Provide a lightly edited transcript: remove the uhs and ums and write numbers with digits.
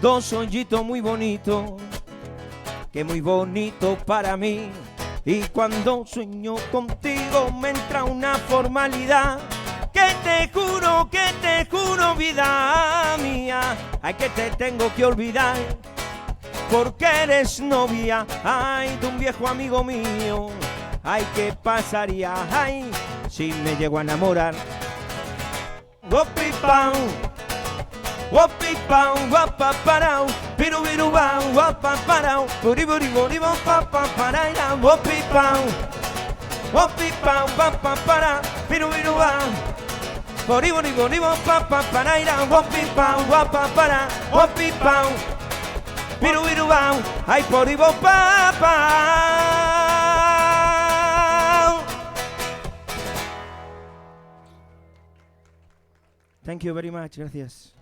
Dos hoyitos muy bonitos, que muy bonito para mí. Y cuando sueño contigo me entra una formalidad, que te juro, vida mía, ay, que te tengo que olvidar, porque eres novia, ay, de un viejo amigo mío. Ay, ¿qué pasaría, ay, si me llego a enamorar? Wopipam, wopipam, guapaparao, pirubirubam, guapaparao, puriburiburibam, papaparaira, wopipam, wopipam, guapapara, pirubirubam, puriburiburibam, papaparaira, wopipam, guapapara, wopipam, pirubirubam, ay, puribopapa. Thank you very much, gracias.